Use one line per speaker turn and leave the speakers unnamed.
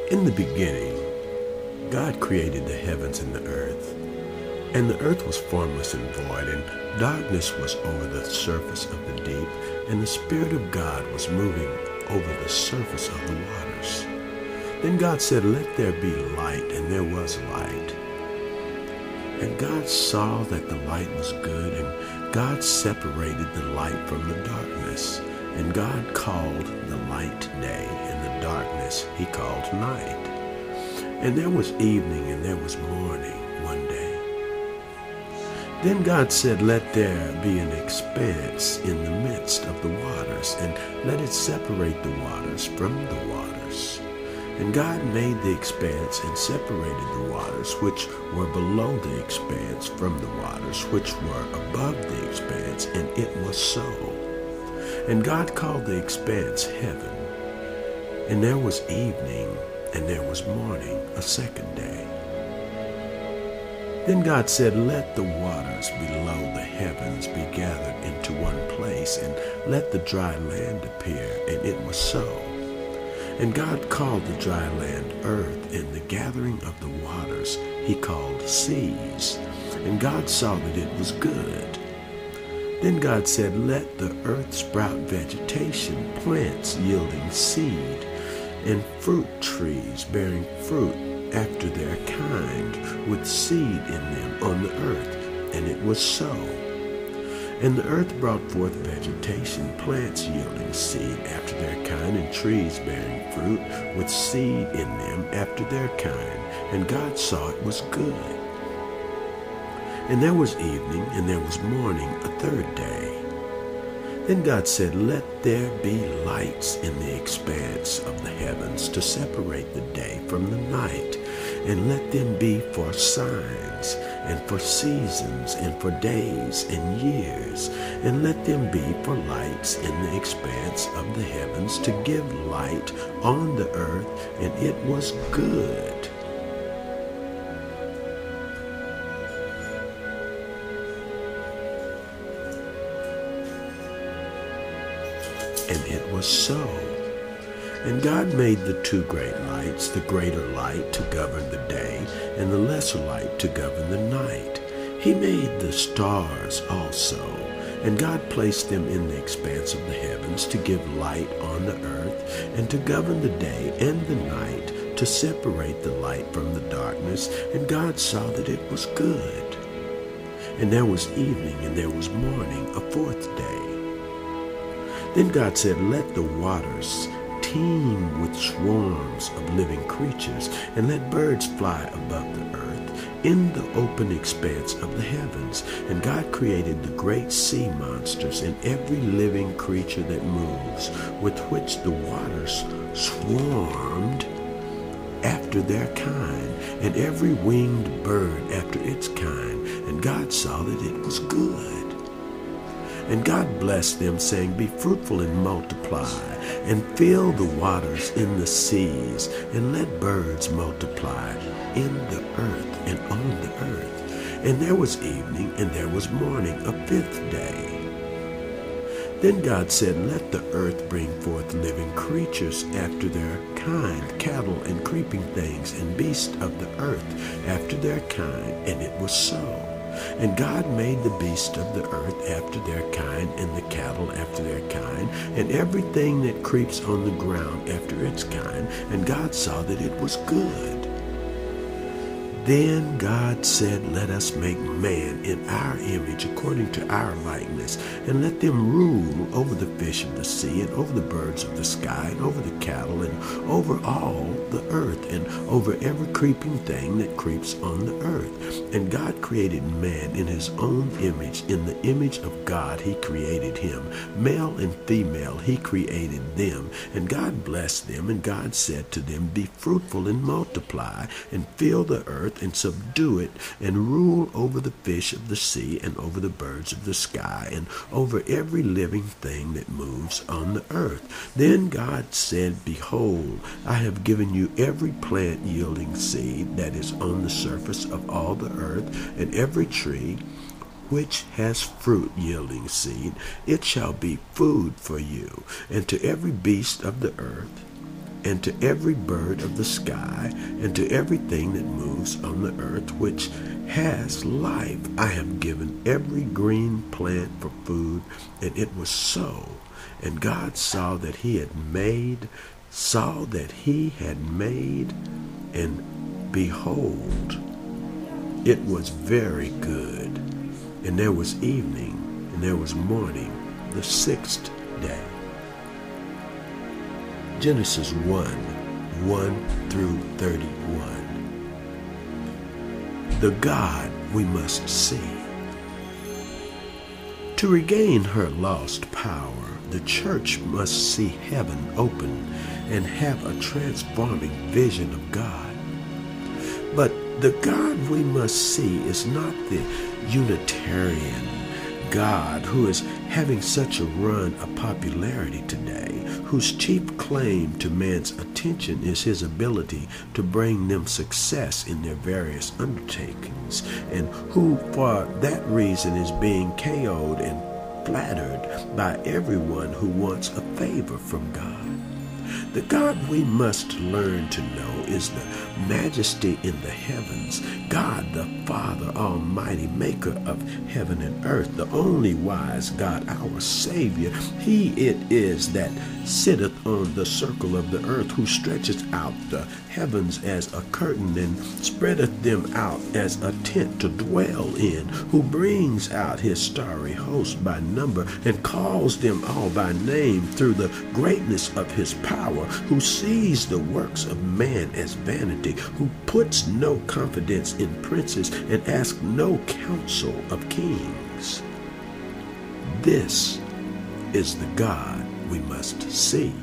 In the beginning, God created the heavens and the earth. And the earth was formless and void, and darkness was over the surface of the deep, and the Spirit of God was moving over the surface of the waters. Then God said, "Let there be light," and there was light. And God saw that the light was good, and God separated the light from the darkness. And God called the light day, and the darkness he called night. And there was evening and there was morning one day. Then God said, "Let there be an expanse in the midst of the waters, and let it separate the waters from the waters." And God made the expanse and separated the waters which were below the expanse from the waters which were above the expanse, and it was so. And God called the expanse heaven. And there was evening and there was morning a second day. Then God said, "Let the waters below the heavens be gathered into one place, and let the dry land appear." And it was so. And God called the dry land earth, and the gathering of the waters he called seas. And God saw that it was good. Then God said, "Let the earth sprout vegetation, plants yielding seed, and fruit trees bearing fruit after their kind, with seed in them on the earth." And it was so. And the earth brought forth vegetation, plants yielding seed after their kind, and trees bearing fruit with seed in them after their kind. And God saw it was good. And there was evening and there was morning a third day. Then God said, "Let there be lights in the expanse of the heavens to separate the day from the night, and let them be for signs, and for seasons, and for days and years, and let them be for lights in the expanse of the heavens to give light on the earth." And it was good. And it was so. And God made the two great lights, the greater light to govern the day, and the lesser light to govern the night. He made the stars also, and God placed them in the expanse of the heavens to give light on the earth, and to govern the day and the night, to separate the light from the darkness. And God saw that it was good. And there was evening and there was morning a fourth day. Then God said, "Let the waters teem with swarms of living creatures, and let birds fly above the earth in the open expanse of the heavens." And God created the great sea monsters and every living creature that moves, with which the waters swarmed after their kind, and every winged bird after its kind. And God saw that it was good. And God blessed them, saying, "Be fruitful and multiply, and fill the waters in the seas, and let birds multiply in the earth and on the earth." And there was evening and there was morning a fifth day. Then God said, "Let the earth bring forth living creatures after their kind, cattle and creeping things, and beasts of the earth after their kind." And it was so. And God made the beasts of the earth after their kind, and the cattle after their kind, and everything that creeps on the ground after its kind. And God saw that it was good. Then God said, "Let us make man in our image, according to our likeness, and let them rule over the fish of the sea, and over the birds of the sky, and over the cattle, and over all the earth, and over every creeping thing that creeps on the earth." And God created man in his own image. In the image of God he created him. Male and female he created them. And God blessed them, and God said to them, "Be fruitful and multiply, and fill the earth, and subdue it, and rule over the fish of the sea, and over the birds of the sky, and over every living thing that moves on the earth." Then God said, "Behold, I have given you every plant yielding seed that is on the surface of all the earth, and every tree which has fruit yielding seed. It shall be food for you, and to every beast of the earth, and to every bird of the sky, and to everything that moves on the earth, which has life. I have given every green plant for food. And it was so. And God saw that he had made, and behold, it was very good. And there was evening, and there was morning, the sixth day. Genesis 1:1-31. The God we must see. To regain her lost power, the church must see heaven open and have a transforming vision of God. But the God we must see is not the Unitarian God who is having such a run of popularity today, whose chief claim to man's attention is his ability to bring them success in their various undertakings, and who for that reason is being KO'd and flattered by everyone who wants a favor from God. The God we must learn to know is the majesty in the heavens, God the Father Almighty, maker of heaven and earth, the only wise God, our Savior. He it is that sitteth on the circle of the earth, who stretcheth out the heavens as a curtain and spreadeth them out as a tent to dwell in, who brings out his starry host by number and calls them all by name through the greatness of his power, who sees the works of man as vanity, who puts no confidence in princes and asks no counsel of kings. This is the God we must see.